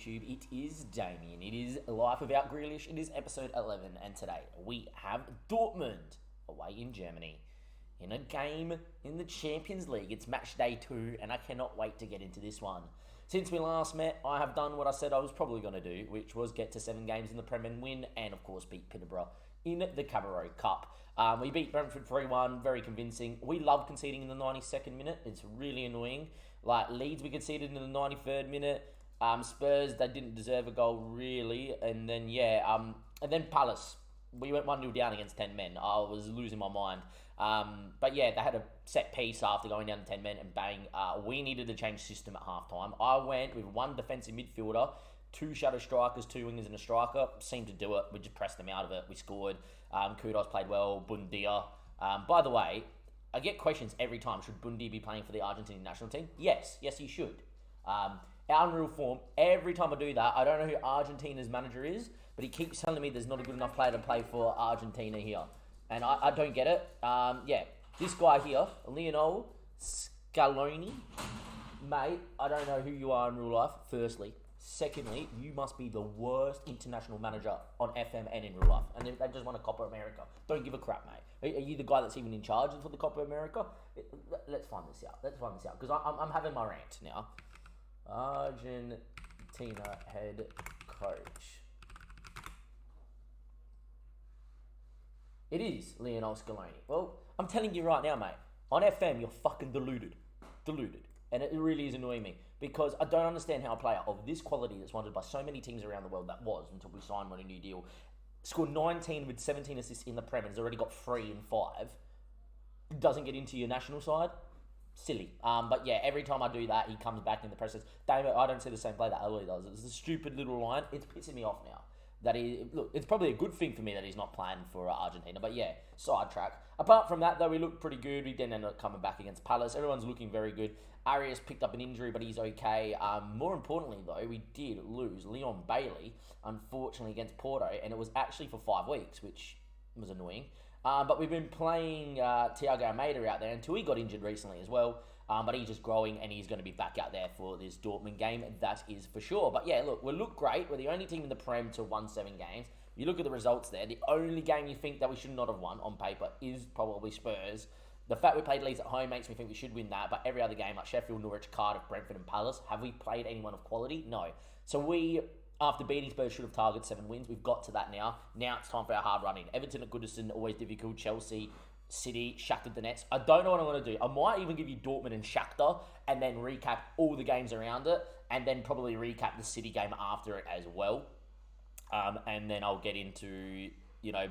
YouTube. It is Damien. It is Life Without Grealish. It is episode 11, and today we have Dortmund away in Germany in a game in the Champions League. It's match day 2, and I cannot wait to get into this one. Since we last met, I have done what I said I was probably going to do, which was get to 7 games in the Prem and win, and of course beat Peterborough in the Cabarro Cup. We beat Brentford 3-1, very convincing. We love conceding in the 92nd minute. It's really annoying. Like Leeds, we conceded in the 93rd minute. Spurs, they didn't deserve a goal really. And then, and then Palace. We went 1-0 down against 10 men. I was losing my mind. But yeah, they had a set piece after going down to 10 men and bang. We needed to change system at halftime. I went with one defensive midfielder, 2 shadow strikers, 2 wingers and a striker. Seemed to do it. We just pressed them out of it. We scored. Kudos played well. Bundia. By the way, I get questions every time. Should Bundia be playing for the Argentine national team? Yes, he should. Unreal form. Every time I do that, I don't know who Argentina's manager is, but he keeps telling me there's not a good enough player to play for Argentina here. And I don't get it. This guy here, Lionel Scaloni, mate, I don't know who you are in real life, firstly. Secondly, you must be the worst international manager on FM and in real life. And they just won a Copa America. Don't give a crap, mate. Are you the guy that's even in charge for the Copa America? Let's find this out. Because I'm having my rant now. Argentina head coach. It is Lionel Scaloni. Well, I'm telling you right now, mate. On FM, you're fucking deluded. And it really is annoying me. Because I don't understand how a player of this quality that's wanted by so many teams around the world, that was until we signed on a new deal, scored 19 with 17 assists in the Prem and has already got 3 and 5, doesn't get into your national side. Silly. But yeah, every time I do that, he comes back in the press and says, David, I don't see the same play that Ali does. It's a stupid little line. It's pissing me off now. It's probably a good thing for me that he's not playing for Argentina. But yeah, sidetrack. Apart from that, though, we looked pretty good. We didn't end up coming back against Palace. Everyone's looking very good. Arias picked up an injury, but he's okay. More importantly, though, we did lose Leon Bailey, unfortunately, against Porto, and it was actually for 5 weeks, which was annoying. But we've been playing Thiago Almeida out there until he got injured recently as well. But he's just growing, and he's going to be back out there for this Dortmund game. That is for sure. But yeah, look, we look great. We're the only team in the Prem to won 7 games. You look at the results there. The only game you think that we should not have won on paper is probably Spurs. The fact we played Leeds at home makes me think we should win that. But every other game, like Sheffield, Norwich, Cardiff, Brentford, and Palace, have we played anyone of quality? No. So we, after beating Spurs, should have targeted 7 wins. We've got to that now. Now it's time for our hard running. Everton at Goodison, always difficult. Chelsea, City, Shakhtar Donetsk. I don't know what I'm going to do. I might even give you Dortmund and Shakhtar and then recap all the games around it and then probably recap the City game after it as well. And then I'll get into,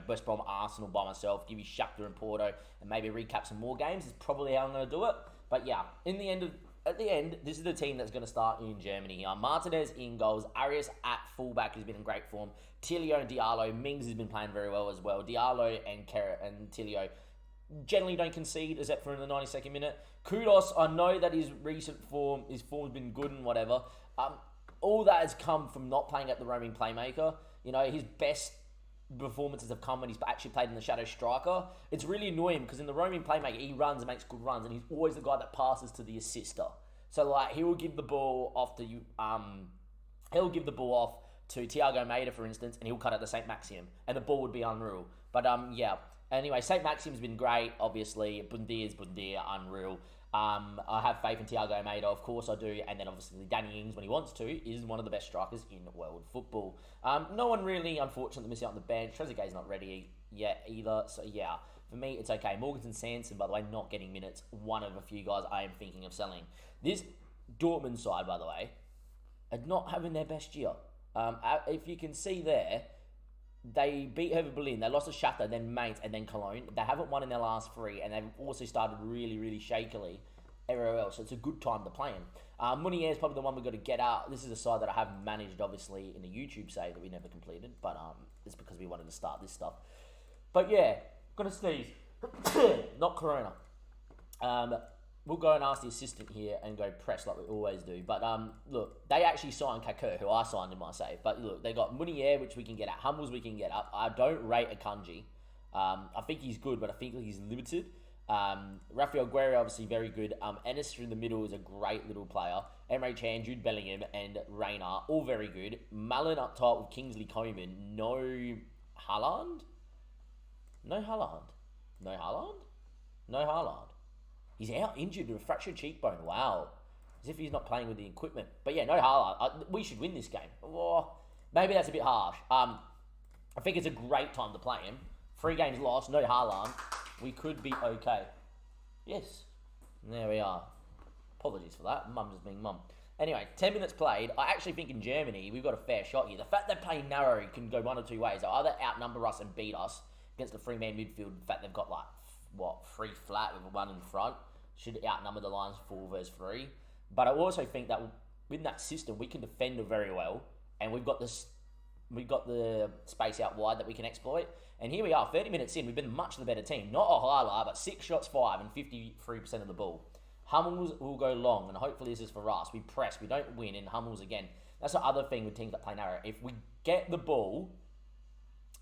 West Brom, Arsenal by myself, give you Shakhtar and Porto and maybe recap some more games. Is probably how I'm going to do it. But yeah, at the end, this is the team that's going to start in Germany here. Martinez in goals. Arias at fullback has been in great form. Tilio and Diallo. Mings has been playing very well as well. Diallo and Tilio generally don't concede except for in the 92nd minute. Kudos, I know that his form's been good and whatever. All that has come from not playing at the roaming playmaker. His best performances have come when he's actually played in the shadow striker. It's really annoying because in the roaming playmaker, he runs and makes good runs, and he's always the guy that passes to the assister. So like he will give the ball off to Thiago Almeida, for instance, and he'll cut it to St. Maxim, and the ball would be unreal. But yeah. Anyway, St. Maxim's been great, obviously. Bundia, unreal. I have faith in Thiago Almeida, of course I do. And then obviously Danny Ings, when he wants to, is one of the best strikers in world football. No one really, unfortunately, missing out on the bench. Trezeguet's not ready yet either. So yeah, for me, it's okay. Morganson Sanson, by the way, not getting minutes. One of a few guys I am thinking of selling. This Dortmund side, by the way, are not having their best year. If you can see there, they beat Hertha Berlin. They lost to Shakhtar, then Mainz, and then Cologne. They haven't won in their last 3, and they've also started really, really shakily everywhere else. So it's a good time to play in. Munier is probably the one we've got to get out. This is a side that I have managed, obviously, in a YouTube save that we never completed, but it's because we wanted to start this stuff. But yeah, gonna sneeze. Not Corona. We'll go and ask the assistant here and go press like we always do. But look, they actually signed Kaku, who I signed in my save. But look, they got Munier, which we can get at. Hummels we can get up. I don't rate Akanji. I think he's good, but I think he's limited. Rafael Guerrero, obviously very good. Ennis through the middle is a great little player. Emre Can, Jude Bellingham, and Rayner, all very good. Mullen up top with Kingsley Coman. No Haaland? No Haaland. No Haaland? No Haaland. He's out injured with a fractured cheekbone. Wow. As if he's not playing with the equipment. But yeah, no Haaland. We should win this game. Oh, maybe that's a bit harsh. I think it's a great time to play him. 3 games lost, no Haaland. We could be okay. Yes. There we are. Apologies for that. Mum just being mum. Anyway, 10 minutes played. I actually think in Germany, we've got a fair shot here. The fact they play narrow can go one or two ways. They'll either outnumber us and beat us against the 3-man midfield. In fact, they've got 3 flat with 1 in front. Should outnumber the Lions 4 versus 3. But I also think that within that system, we can defend very well. And we've got the space out wide that we can exploit. And here we are, 30 minutes in. We've been much the better team. Not a highlight, but 6 shots 5 and 53% of the ball. Hummels will go long, and hopefully this is for us. We press, we don't win, and Hummels again. That's the other thing with teams that play narrow. If we get the ball,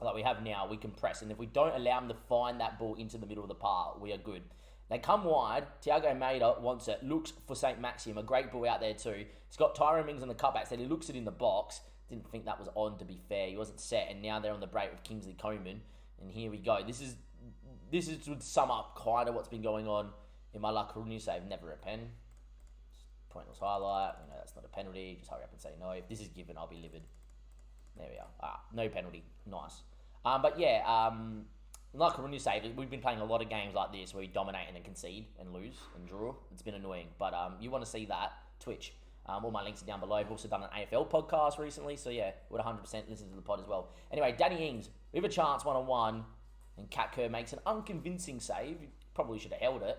like we have now, we can press. And if we don't allow them to find that ball into the middle of the park, we are good. They come wide. Thiago Almeida wants it. Looks for St. Maxim. A great ball out there too. He's got Tyrone Mings on the cutback, so he looks it in the box. Didn't think that was on, to be fair. He wasn't set, and now they're on the break with Kingsley Coman. And here we go. This is would sum up kind of what's been going on in my La Coruña save. Never a pen. Pointless highlight. We know that's not a penalty. Just hurry up and say no. If this is given, I'll be livid. There we are. No penalty. Nice. But yeah, La Coruña save. We've been playing a lot of games like this where we dominate and then concede and lose and draw. It's been annoying. But you want to see that, Twitch. All my links are down below. I've also done an AFL podcast recently, so yeah, would 100% listen to the pod as well. Anyway, Danny Ings, we have a chance one-on-one, and Kat Kerr makes an unconvincing save. He probably should have held it,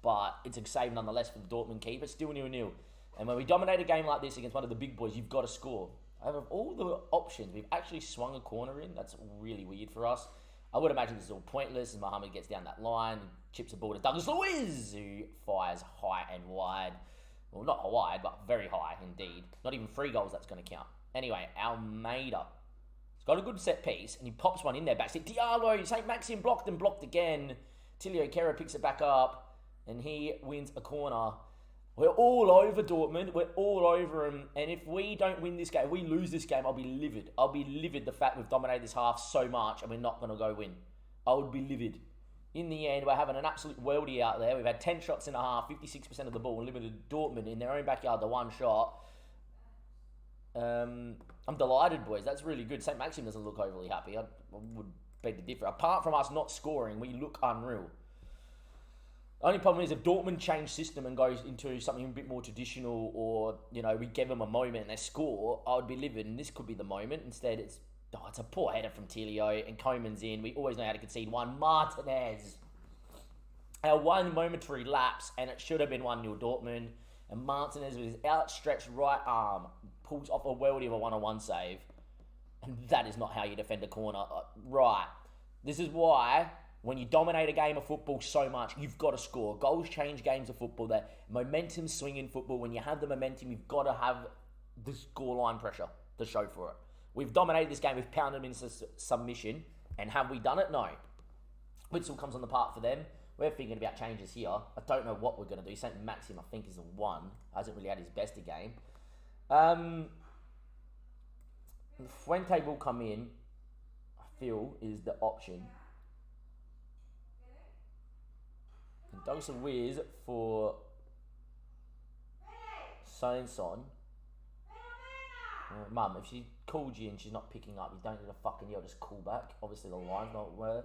but it's a save nonetheless for the Dortmund keeper. Still 0-0. And when we dominate a game like this against one of the big boys, you've got to score. Out of all the options, we've actually swung a corner in. That's really weird for us. I would imagine this is all pointless as Mohamed gets down that line, chips a ball to Douglas Luiz, who fires high and wide. Well, not wide, but very high indeed. Not even 3 goals that's going to count. Anyway, Almeida. He's got a good set piece, and he pops one in there. Backseat Diallo, St. Maxim blocked and blocked again. Tilio Kera picks it back up, and he wins a corner. We're all over Dortmund. We're all over them. And if we don't win this game, we lose this game, I'll be livid. I'll be livid the fact we've dominated this half so much, and we're not going to go win. I would be livid. In the end, we're having an absolute worldie out there. We've had 10 shots in a half, 56% of the ball, and limited Dortmund in their own backyard, the 1 shot. I'm delighted, boys. That's really good. St. Maxim doesn't look overly happy. I would beg to differ. Apart from us not scoring, we look unreal. The only problem is if Dortmund change system and goes into something a bit more traditional, or, we give them a moment and they score, I would be livid, and this could be the moment. Instead, it's a poor header from Tilio, and Coman's in. We always know how to concede one. Martinez. Our one momentary lapse, and it should have been 1-0 Dortmund. And Martinez, with his outstretched right arm, pulls off a worldie of a 1-on-1 save. And that is not how you defend a corner. Right. This is why, when you dominate a game of football so much, you've got to score. Goals change games of football. That momentum swing in football. When you have the momentum, you've got to have the scoreline pressure to show for it. We've dominated this game. We've pounded them into submission. And have we done it? No. Witzel comes on the park for them. We're thinking about changes here. I don't know what we're going to do. St. Maxim, I think, is a 1. Hasn't really had his best game. Fuente will come in, I feel, is the option. And Douglas Luiz for Sanson. Mum, if she called you and she's not picking up, you don't need a fucking yell, just call back. Obviously the line's not where.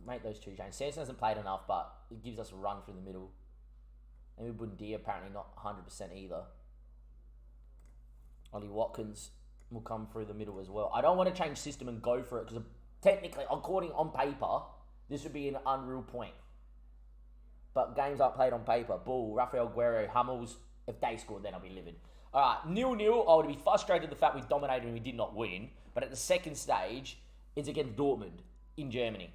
Make those 2 changes. Sanson hasn't played enough, but it gives us a run through the middle. And Bundia apparently not 100% either. Ollie Watkins will come through the middle as well. I don't want to change system and go for it, because technically, according on paper, this would be an unreal point. But games aren't played on paper. Bull, Rafael Guerrero, Hummels. If they scored, then I'll be livid. All right, 0-0. I would be frustrated at the fact we dominated and we did not win. But at the second stage, it's against Dortmund in Germany.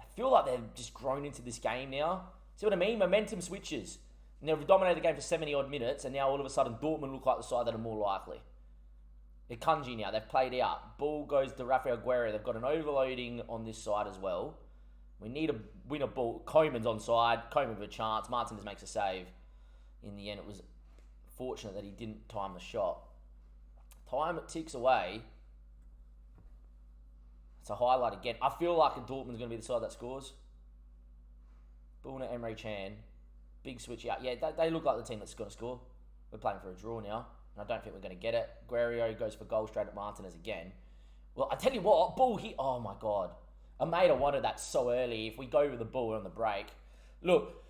I feel like they've just grown into this game now. See what I mean? Momentum switches. And they've dominated the game for 70-odd minutes, and now all of a sudden Dortmund look like the side that are more likely. Ikanji now, they've played out. Ball goes to Rafael Guerrero. They've got an overloading on this side as well. We need to win a ball. Koeman's onside. Koeman with a chance. Martinez makes a save. In the end, it was fortunate that he didn't time the shot. Time ticks away. It's a highlight again. I feel like Dortmund's going to be the side that scores. Ball to Emre Can. Big switch out. Yeah, they look like the team that's going to score. We're playing for a draw now. And I don't think we're going to get it. Guerrero goes for goal straight at Martinez again. Well, I tell you what. Ball hit. Oh, my God. I made a wanted that so early. If we go with the ball on the break. Look,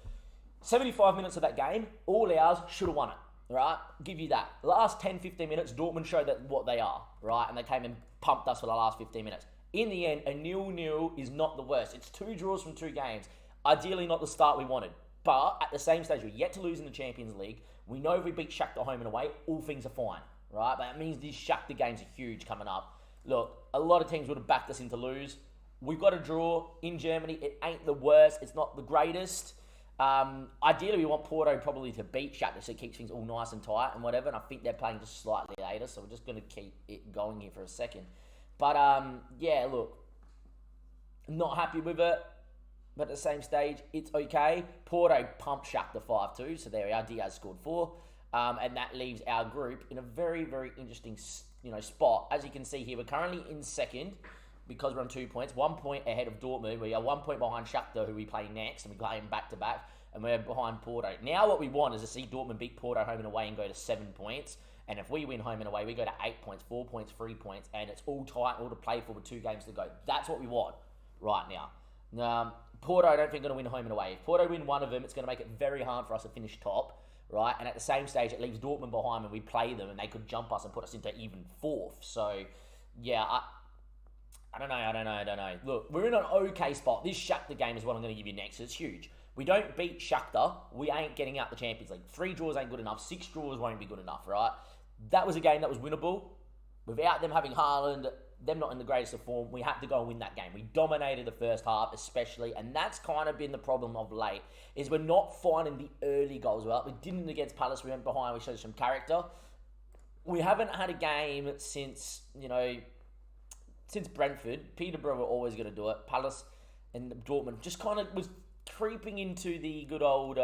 75 minutes of that game, all ours, should have won it, right? Give you that. The last 10, 15 minutes, Dortmund showed that what they are, right? And they came and pumped us for the last 15 minutes. In the end, a 0-0 is not the worst. It's 2 draws from 2 games. Ideally not the start we wanted. But at the same stage, we're yet to lose in the Champions League. We know if we beat Shakhtar home and away, all things are fine, right? But that means these Shakhtar games are huge coming up. Look, a lot of teams would have backed us in to lose. We've got a draw in Germany. It ain't the worst. It's not the greatest. Ideally, we want Porto probably to beat Shakhtar so it keeps things all nice and tight and whatever. And I think they're playing just slightly later, so we're just going to keep it going here for a second. But, yeah, look, not happy with it. But at the same stage, it's okay. Porto pumped Shakhtar 5-2, so there we are. Diaz scored 4. And that leaves our group in a very, very interesting spot. As you can see here, we're currently in second. Because we're on 2 points, 1 point ahead of Dortmund. We are 1 point behind Shakhtar, who we play next, and we play them back-to-back, and we're behind Porto. Now what we want is to see Dortmund beat Porto home and away and go to 7 points. And if we win home and away, we go to 8 points, 4 points, 3 points, and it's all tight, all to play for with 2 games to go. That's what we want right now. Porto, I don't think, are going to win home and away. If Porto win one of them, it's going to make it very hard for us to finish top, right? And at the same stage, it leaves Dortmund behind when we play them, and they could jump us and put us into even 4th. So, yeah, I don't know. Look, we're in an okay spot. This Shakhtar game is what I'm going to give you next. It's huge. We don't beat Shakhtar, we ain't getting out the Champions League. 3 draws ain't good enough. 6 draws won't be good enough, right? That was a game that was winnable. Without them having Haaland, them not in the greatest of form, we had to go and win that game. We dominated the first half especially, and that's kind of been the problem of late, is we're not finding the early goals. Well, we didn't against Palace. We went behind. We showed some character. We haven't had a game since Brentford. Peterborough were always going to do it. Palace and Dortmund just kind of was creeping into the good old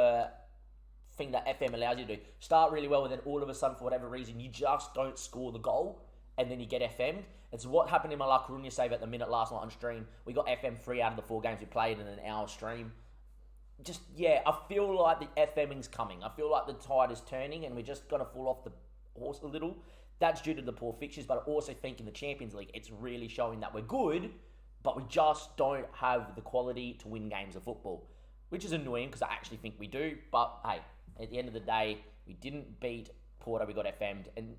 thing that FM allows you to do. Start really well, and then all of a sudden, for whatever reason, you just don't score the goal, and then you get FM'd. It's what happened in my La Coruña save at the minute last night on stream. We got FM 3 out of the 4 games we played in an hour stream. I feel like the FMing's coming. I feel like the tide is turning, and we're just going to fall off the horse a little. That's due to the poor fixtures, but I also think in the Champions League, it's really showing that we're good, but we just don't have the quality to win games of football, which is annoying because I actually think we do. But hey, at the end of the day, we didn't beat Porto, we got FM'd, and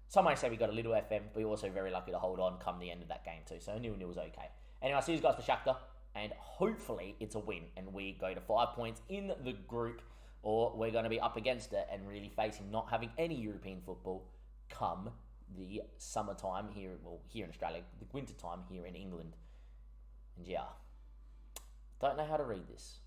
some might say we got a little FM, but we're also very lucky to hold on come the end of that game too. So 0-0 was okay. Anyway, I'll see you guys for Shakhtar, and hopefully it's a win, and we go to 5 points in the group, or we're going to be up against it and really facing not having any European football come the summertime here in Australia, the winter time here in England. And yeah, don't know how to read this.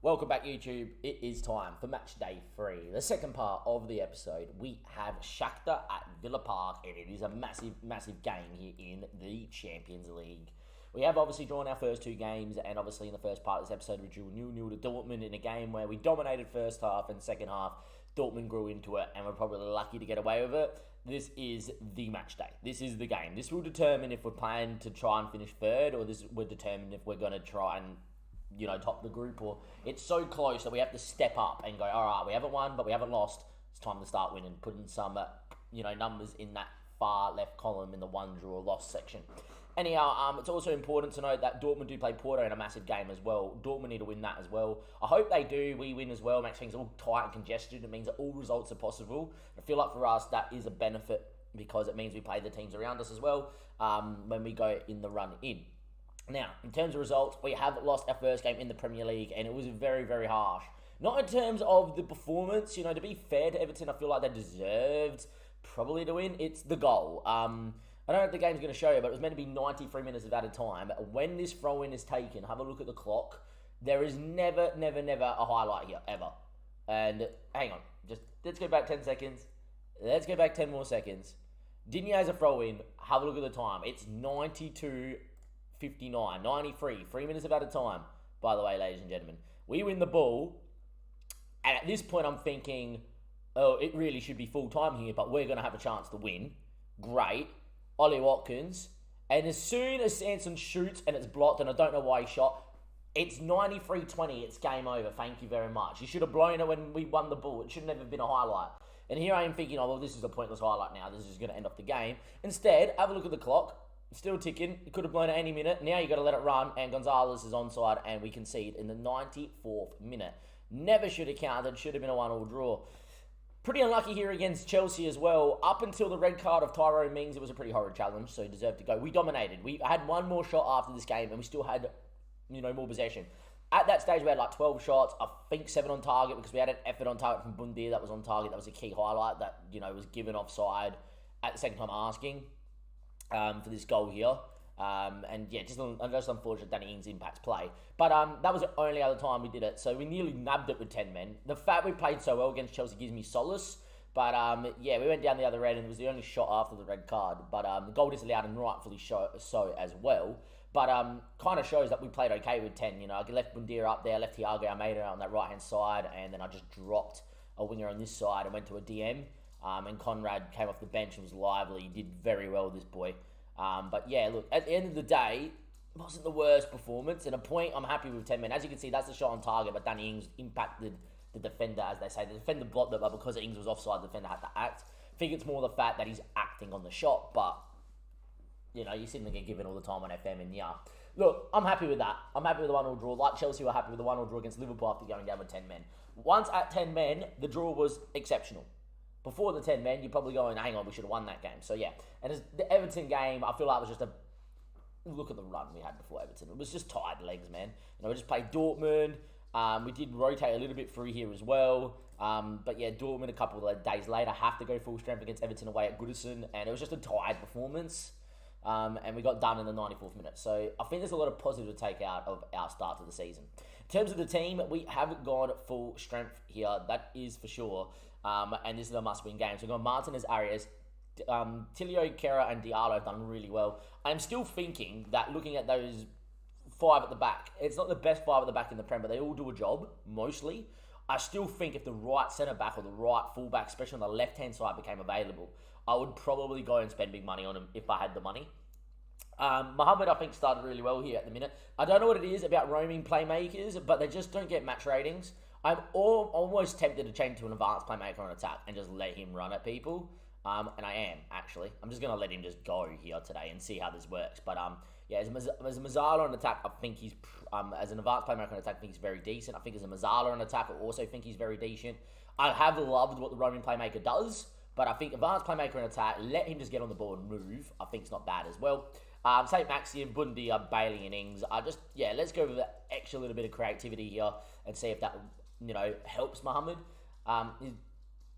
Welcome back, YouTube. It is time for match day 3. The second part of the episode, we have Shakhtar at Villa Park, and it is a massive, massive game here in the Champions League. We have obviously drawn our first 2 games, and obviously in the first part of this episode, we drew 0-0 to Dortmund in a game where we dominated first half, and second half, Dortmund grew into it, and we're probably lucky to get away with it. This is the match day. This is the game. This will determine if we're planning to try and finish 3rd, or this will determine if we're going to try and, top the group, or it's so close that we have to step up and go, all right, we haven't won, but we haven't lost. It's time to start winning, putting some, numbers in that far left column in the 1 draw loss section. Anyhow, it's also important to note that Dortmund do play Porto in a massive game as well. Dortmund need to win that as well. I hope they do. We win as well. It makes things all tight and congested. It means that all results are possible. I feel like for us, that is a benefit because it means we play the teams around us as well when we go in the run in. Now, in terms of results, we have lost our first game in the Premier League, and it was very, very harsh. Not in terms of the performance. To be fair to Everton, I feel like they deserved probably to win. It's the goal. I don't know if the game's going to show you, but it was meant to be 93 minutes at a time. When this throw-in is taken, have a look at the clock. There is never, never, never a highlight here, ever. And hang on, just let's go back 10 seconds. Let's go back 10 more seconds. Digne has a throw in. Have a look at the time. It's 92:59, 93, 3 minutes of added time, by the way, ladies and gentlemen. We win the ball, and at this point I'm thinking, oh, it really should be full time here, but we're going to have a chance to win. Great. Ollie Watkins. And as soon as Sanson shoots and it's blocked, and I don't know why he shot, it's 93-20. It's game over. Thank you very much. You should have blown it when we won the ball. It should never have been a highlight. And here I am thinking, oh, well, this is a pointless highlight now. This is going to end off the game. Instead, have a look at the clock. It's still ticking. You could have blown it any minute. Now you got to let it run, and Gonzalez is onside, and we concede in the 94th minute. Never should have counted. Should have been a 1-1 draw. Pretty unlucky here against Chelsea as well. Up until the red card of Tyrone Mings, it was a pretty horrid challenge, so he deserved to go. We dominated. We had one more shot after this game, and we still had, more possession. At that stage, we had like 12 shots. I think 7 on target because we had an effort on target from Bundia that was on target. That was a key highlight that, was given offside at the second time asking for this goal here. Just unfortunate Danny Ings impacts play. But that was the only other time we did it. So we nearly nabbed it with 10 men. The fact we played so well against Chelsea gives me solace. But we went down the other end and it was the only shot after the red card. But the goal disallowed and rightfully so as well. But kind of shows that we played okay with 10. I left Bundia up there, left Thiago Almeida on that right-hand side, and then I just dropped a winger on this side and went to a DM. And Conrad came off the bench and was lively. He did very well, this boy. Look, at the end of the day, it wasn't the worst performance. And a point, I'm happy with 10 men. As you can see, that's the shot on target, but Danny Ings impacted the defender, as they say. The defender blocked it, but because Ings was offside, the defender had to act. I think it's more the fact that he's acting on the shot, but, you're sitting there given all the time on FM, and Look, I'm happy with that. I'm happy with the 1-1 draw. Like Chelsea were happy with the 1-1 draw against Liverpool after going down with 10 men. Once at 10 men, the draw was exceptional. Before the 10 men, you're probably going, hang on, we should have won that game. So, yeah. And as the Everton game, I feel like it was just a look at the run we had before Everton. It was just tired legs, man. We just played Dortmund. We did rotate a little bit through here as well. Dortmund a couple of days later have to go full strength against Everton away at Goodison. And it was just a tired performance. And we got done in the 94th minute. So, I think there's a lot of positive to take out of our start to the season. In terms of the team, we haven't gone full strength here. That is for sure. And this is a must-win game. So we've got Martinez, Arias, Tilio, Kera, and Diallo have done really well. I'm still thinking that looking at those 5 at the back, it's not the best 5 at the back in the Prem, but they all do a job, mostly. I still think if the right centre-back or the right full-back, especially on the left-hand side, became available, I would probably go and spend big money on him if I had the money. Mohamed, I think, started really well here at the minute. I don't know what it is about roaming playmakers, but they just don't get match ratings. I'm almost tempted to change to an advanced playmaker on attack and just let him run at people. And I am, actually. I'm just going to let him just go here today and see how this works. But, as a Mazzala on attack, I think he's, as an advanced playmaker on attack, I think he's very decent. I think as a Mazzala on attack, I also think he's very decent. I have loved what the roaming playmaker does, but I think advanced playmaker on attack, let him just get on the ball and move. I think it's not bad as well. St. Maximin, Bundia, Bailey, and Ings. Let's go with the extra little bit of creativity here and see if that helps Mohamed.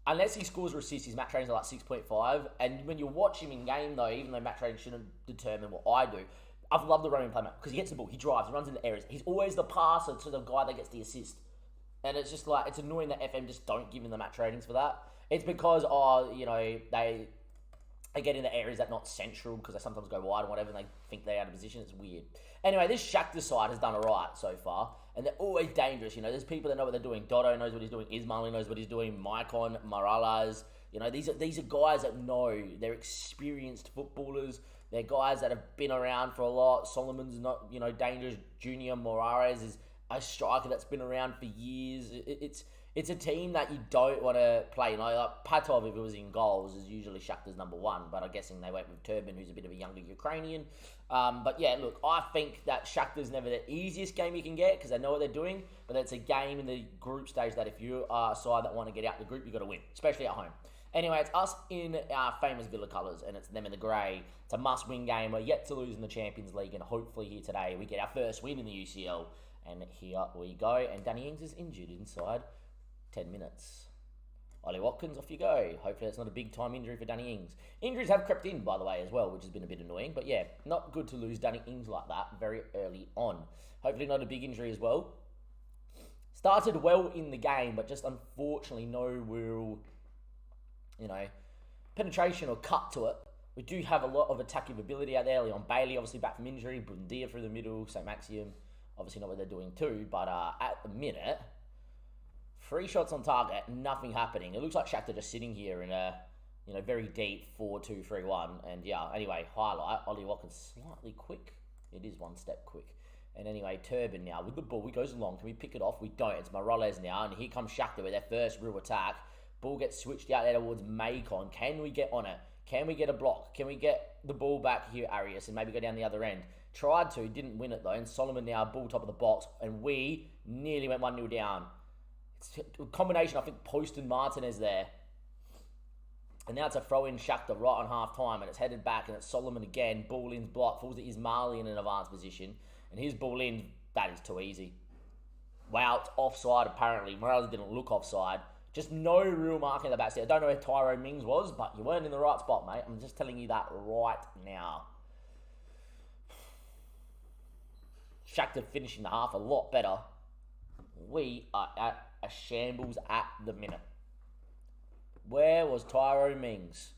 Unless he scores or assists, his match ratings are like 6.5. And when you watch him in game, though, even though match ratings shouldn't determine what I do, I've loved the roaming playmaker because he gets the ball, he drives, he runs into areas. He's always the passer to the guy that gets the assist. And it's just like, it's annoying that FM just don't give him the match ratings for that. It's because, they get in the areas that not central because they sometimes go wide and whatever and they think they're out of position. It's weird. Anyway, this Shakhtar side has done alright so far. And they're always dangerous. There's people that know what they're doing. Dotto knows what he's doing. Ismaili knows what he's doing. Maicon, Morales. These are guys that know. They're experienced footballers. They're guys that have been around for a lot. Solomon's not, dangerous. Junior Moraes is a striker that's been around for years. It's a team that you don't want to play. Like Patov, if it was in goals, is usually Shakhtar's number 1. But I'm guessing they went with Turbin, who's a bit of a younger Ukrainian. Look, I think that Shakhtar's never the easiest game you can get because they know what they're doing. But it's a game in the group stage that if you are a side that want to get out the group, you've got to win, especially at home. Anyway, it's us in our famous Villa colours, and it's them in the grey. It's a must-win game. We're yet to lose in the Champions League, and hopefully here today we get our first win in the UCL. And here we go. And Danny Ings is injured inside 10 minutes. Ollie Watkins, off you go. Hopefully that's not a big-time injury for Danny Ings. Injuries have crept in, by the way, as well, which has been a bit annoying. But yeah, not good to lose Danny Ings like that very early on. Hopefully not a big injury as well. Started well in the game, but just unfortunately no real, penetration or cut to it. We do have a lot of attacking ability out there. Leon Bailey, obviously back from injury. Bundia through the middle. St. Maxium, obviously not what they're doing too. But at the minute, 3 shots on target, nothing happening. It looks like Shakhtar just sitting here in a, very deep 4-2-3-1. And yeah, anyway, highlight. Ollie Watkins slightly quick. It is one step quick. And anyway, Turban now with the ball. He goes along. Can we pick it off? We don't. It's Morales now. And here comes Shakhtar with their first real attack. Ball gets switched out there towards Macon. Can we get on it? Can we get a block? Can we get the ball back here, Arias, and maybe go down the other end? Tried to, didn't win it though. And Solomon now, ball top of the box. And we nearly went 1-0 down. It's a combination, I think, Post and Martinez there. And now it's a throw-in Shakhtar right on half-time. And it's headed back, and it's Solomon again. Ball in's blocked. Falls to Ismaili in an advanced position. And his ball in, that is too easy. Wow, it's offside apparently. Morales didn't look offside. Just no real marking in the back there. I don't know where Tyrone Mings was, but you weren't in the right spot, mate. I'm just telling you that right now. Shakhtar finishing the half a lot better. We are at a shambles at the minute. Where was Tyrone Mings?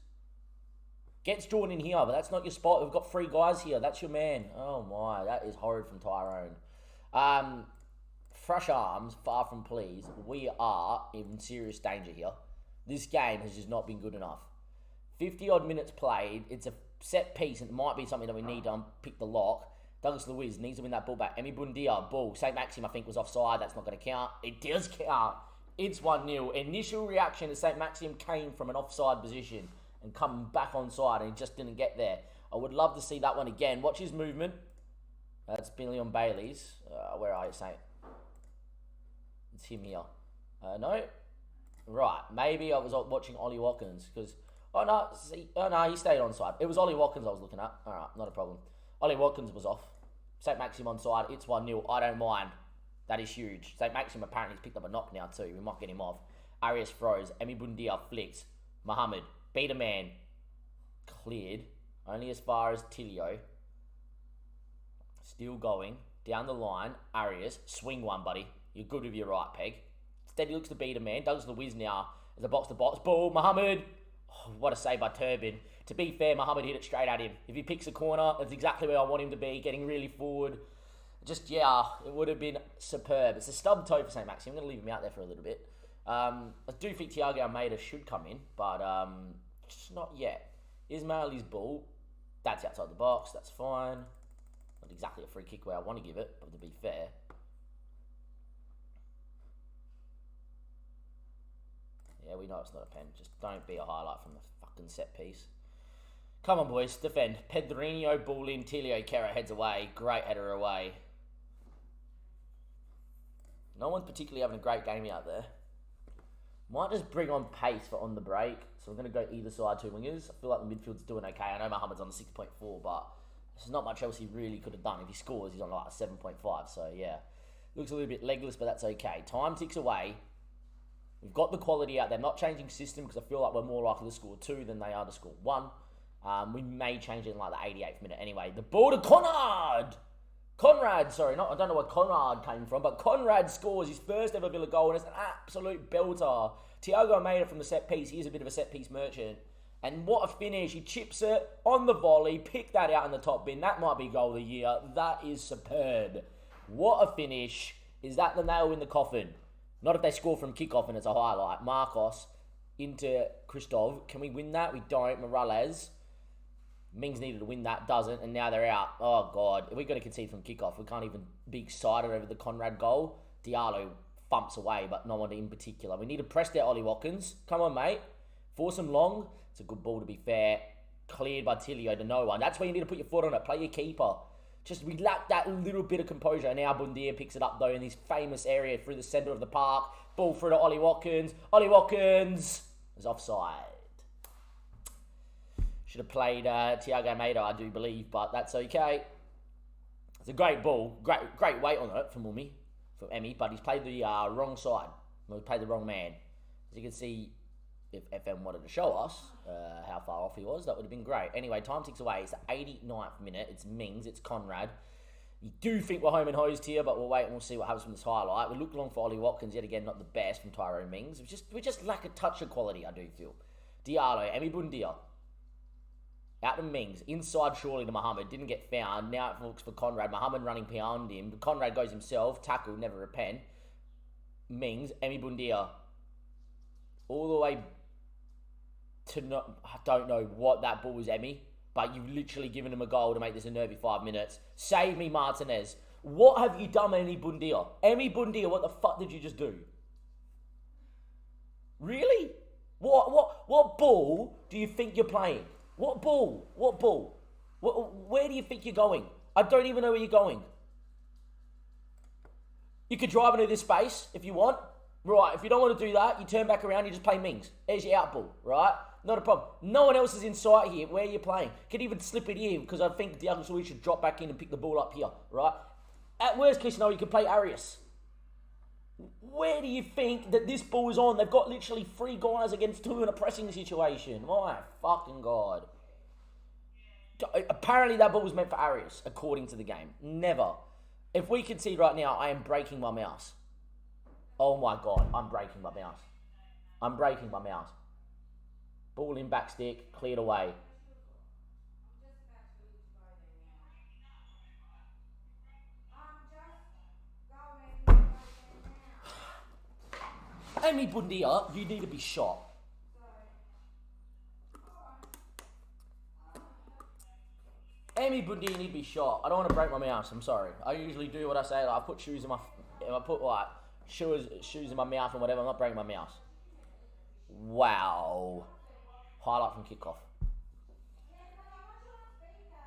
Gets drawn in here, but that's not your spot. We've got 3 guys here. That's your man. Oh my, that is horrid from Tyrone. Fresh arms, far from pleased. We are in serious danger here. This game has just not been good enough. 50-odd minutes played. It's a set piece, and it might be something that we need to pick the lock. Douglas Luiz needs to win that ball back. Emi Bundia, ball. St. Maxim, I think, was offside. That's not going to count. It does count. It's 1-0. Initial reaction to St. Maxim came from an offside position and come back onside, and he just didn't get there. I would love to see that one again. Watch his movement. That's Billy on Bailey's. Where are you, Saint? It's him here. No? Right. Maybe I was watching Ollie Watkins because... Oh, no, he stayed onside. It was Ollie Watkins I was looking at. All right, not a problem. Ollie Watkins was off. St. Maxim onside. It's 1-0. I don't mind. That is huge. St. Maxim apparently has picked up a knock now too. We might get him off. Arias throws. Emi Bundia flicks. Mohammed. Beat a man. Cleared. Only as far as Tilio. Still going. Down the line. Arias. Swing one, buddy. You're good with your right peg. Steady looks to beat a man. Douglas Luiz now as a box-to-box. Ball. Mohammed. Oh, what a save by Turban. To be fair, Mohammed hit it straight at him. If he picks a corner, that's exactly where I want him to be. Getting really forward. Just, yeah, it would have been superb. It's a stub toe for St. Maxim. I'm going to leave him out there for a little bit. I do think Thiago Almeida should come in, but just not yet. Ismaili's ball. That's outside the box. That's fine. Not exactly a free kick where I want to give it, but to be fair. Yeah, we know it's not a pen. Just don't be a highlight from the fucking set piece. Come on, boys. Defend. Pedrinho, ball in. Tilio Kera heads away. Great header away. No one's particularly having a great game out there. Might just bring on pace for on the break. So we're going to go either side, 2 wingers. I feel like the midfield's doing okay. I know Mohammed's on the 6.4, but there's not much else he really could have done. If he scores, he's on like a 7.5. So, yeah. Looks a little bit legless, but that's okay. Time ticks away. We've got the quality out there. I'm not changing system because I feel like we're more likely to score 2 than they are to score 1. We may change it in like the 88th minute. Anyway, the ball to Conrad, sorry, I don't know where Conrad came from, but Conrad scores his first ever Villa goal, and it's an absolute belter. Thiago made it from the set piece. He is a bit of a set piece merchant. And what a finish. He chips it on the volley, pick that out in the top bin. That might be goal of the year. That is superb. What a finish. Is that the nail in the coffin? Not if they score from kickoff and it's a highlight. Marcos into Christov. Can we win that? We don't. Morales. Mings needed to win that, doesn't, and now they're out. Oh, God. We're going to concede from kickoff. We can't even be excited over the Conrad goal. Diallo thumps away, but no one in particular. We need to press there, Ollie Watkins. Come on, mate. Force him long. It's a good ball, to be fair. Cleared by Tilio to no one. That's where you need to put your foot on it. Play your keeper. Just, we lack that little bit of composure. And now Bundia picks it up, though, in this famous area through the centre of the park. Ball through to Ollie Watkins. Ollie Watkins is offside. Should have played Thiago Almeida, I do believe, but that's okay. It's a great ball. Great weight on it from Emi, but he's played the wrong side. Well, he played the wrong man. As you can see, if FM wanted to show us how far off he was, that would have been great. Anyway, time ticks away. It's the 89th minute. It's Mings. It's Conrad. You do think we're home and hosed here, but we'll wait and we'll see what happens from this highlight. We look long for Ollie Watkins, yet again, not the best from Tyrone Mings. We just lack a touch of quality, I do feel. Diallo, Emi Bundia. Out to Mings. Inside surely to Mohammed. Didn't get found. Now it looks for Conrad. Mohammed running behind him. Conrad goes himself. Tackle, never repent. Mings. Emi Bundia. All the way to I don't know what that ball was, Emi. But you've literally given him a goal to make this a nervy 5 minutes. Save me, Martinez. What have you done, Emi Bundia? Emi Bundia, what the fuck did you just do? Really? What ball do you think you're playing? What ball? What ball? Where do you think you're going? I don't even know where you're going. You could drive into this space if you want. Right, if you don't want to do that, you turn back around, you just play Mings. There's your out ball, right? Not a problem. No one else is in sight here where you're playing. Could even slip it here because I think Diego Luiz should drop back in and pick the ball up here, right? At worst case scenario, you could play Arias. Where do you think that this ball is on? They've got literally 3 guys against 2 in a pressing situation. My fucking God. Apparently that ball was meant for Arias, according to the game. Never. If we concede right now, I am breaking my mouse. Oh my God, I'm breaking my mouse. I'm breaking my mouse. Ball in back stick, cleared away. Emi Bundia, you need to be shot. Emi Bundia, you need to be shot. I don't want to break my mouse. I'm sorry. I usually do what I say. Like, I put shoes in my. If I put like shoes in my mouth and whatever, I'm not breaking my mouse. Wow. Highlight from kickoff.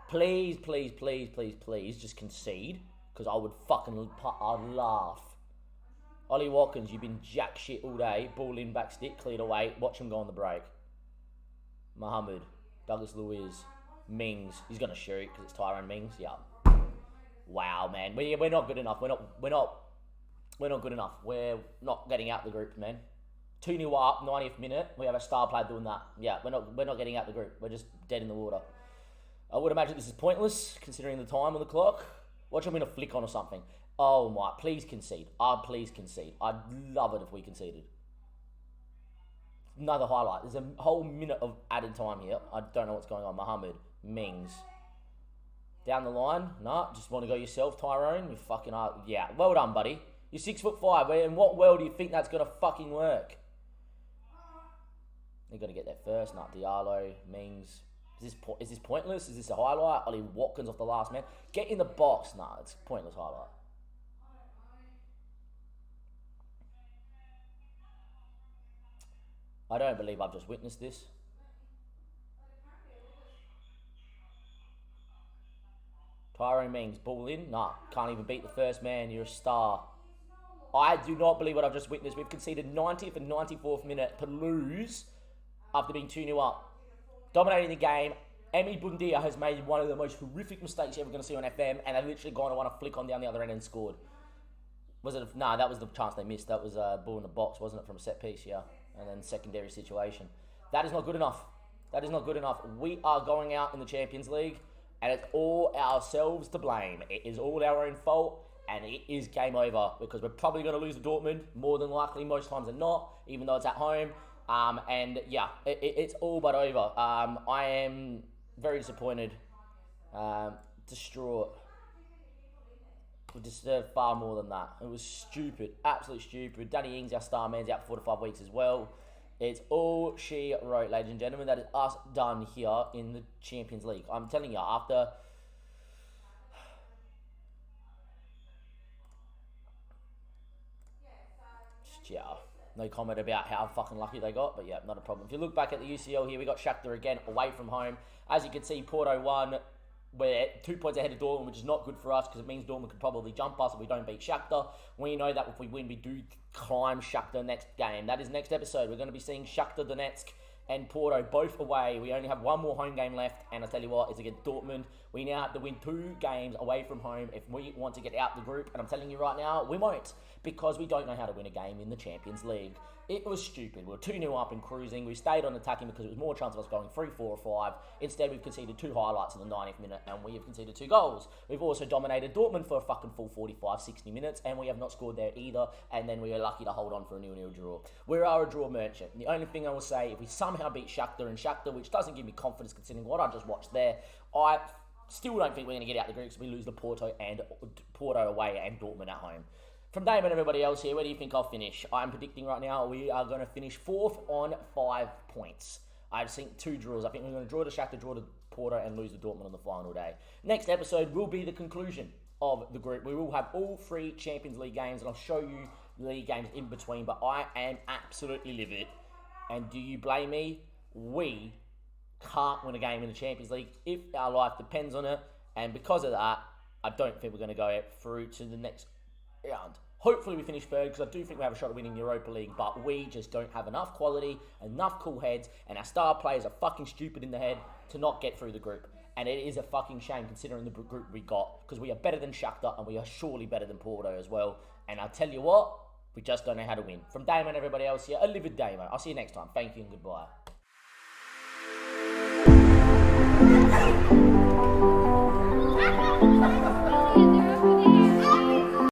Please, please, please, please, please, just concede, because I would fucking I'd laugh. Ollie Watkins, you've been jack shit all day. Ball in, back stick, cleared away. Watch him go on the break. Mohammed, Douglas Luiz, Mings. He's gonna shoot because it's Tyrone Mings. Yeah. Wow, man. We're not good enough. We're not good enough. We're not getting out the group, man. 2-0 up, 90th minute. We have a star player doing that. Yeah, we're not getting out the group. We're just dead in the water. I would imagine this is pointless considering the time on the clock. Watch him in a flick on or something. Oh my, please concede. Please concede. I'd love it if we conceded. Another highlight. There's a whole minute of added time here. I don't know what's going on. Mohammed, Mings. Down the line. Nah, just want to go yourself, Tyrone. You fucking are. Yeah, well done, buddy. You're 6'5". In what world do you think that's going to fucking work? They're going to get there first. Nah, Diallo, Mings. Is this pointless? Is this a highlight? Ollie Watkins off the last man. Get in the box. Nah, it's a pointless highlight. I don't believe I've just witnessed this. Tyrone Mings, ball in. Nah, can't even beat the first man. You're a star. I do not believe what I've just witnessed. We've conceded 90th and 94th minute to lose after being 2-0 up. Dominating the game. Emi Bundia has made one of the most horrific mistakes you're ever going to see on FM, and they've literally gone to want to flick on down the other end and scored. Was it? No, that was the chance they missed. That was a ball in the box, wasn't it, from a set piece, yeah. And then secondary situation. That is not good enough. That is not good enough. We are going out in the Champions League, and it's all ourselves to blame. It is all our own fault, and it is game over, because we're probably going to lose to Dortmund, more than likely, most times than not, even though it's at home. And yeah, it's all but over. I am very disappointed, distraught. We deserved far more than that. It was stupid, absolutely stupid. Danny Ings, our star man's out for 4 to 5 weeks as well. It's all she wrote, ladies and gentlemen. That is us done here in the Champions League. I'm telling you, after... Yeah, no comment about how fucking lucky they got, but yeah, not a problem. If you look back at the UCL here, we got Shakhtar again away from home. As you can see, Porto won. We're 2 points ahead of Dortmund, which is not good for us because it means Dortmund could probably jump us if we don't beat Shakhtar. We know that if we win, we do climb Shakhtar next game. That is next episode. We're going to be seeing Shakhtar Donetsk and Porto both away. We only have one more home game left, and I tell you what, it's against Dortmund. We now have to win 2 games away from home if we want to get out the group. And I'm telling you right now, we won't, because we don't know how to win a game in the Champions League. It was stupid. We were 2-0 up and cruising. We stayed on attacking because it was more chance of us going 3, 4 or 5. Instead, we've conceded 2 highlights in the 90th minute and we have conceded 2 goals. We've also dominated Dortmund for a fucking full 45, 60 minutes and we have not scored there either. And then we are lucky to hold on for a 0-0 draw. We are a draw merchant. The only thing I will say, if we somehow beat Shakhtar, which doesn't give me confidence considering what I just watched there, I still don't think we're going to get out the group because we lose to Porto away and Dortmund at home. From Dave and everybody else here, where do you think I'll finish? I'm predicting right now we are going to finish 4th on 5 points. I've seen 2 draws. I think we're going to draw to Shakhtar, draw to Porto, and lose to Dortmund on the final day. Next episode will be the conclusion of the group. We will have all 3 Champions League games, and I'll show you the league games in between, but I am absolutely livid. And do you blame me? We can't win a game in the Champions League if our life depends on it, and because of that, I don't think we're going to go through to the next round. Hopefully we finish 3rd because I do think we have a shot at winning Europa League, but we just don't have enough quality, enough cool heads, and our star players are fucking stupid in the head to not get through the group. And it is a fucking shame considering the group we got, because we are better than Shakhtar and we are surely better than Porto as well. And I'll tell you what, we just don't know how to win. From Damon and everybody else here, a livid Damo. I'll see you next time. Thank you and goodbye.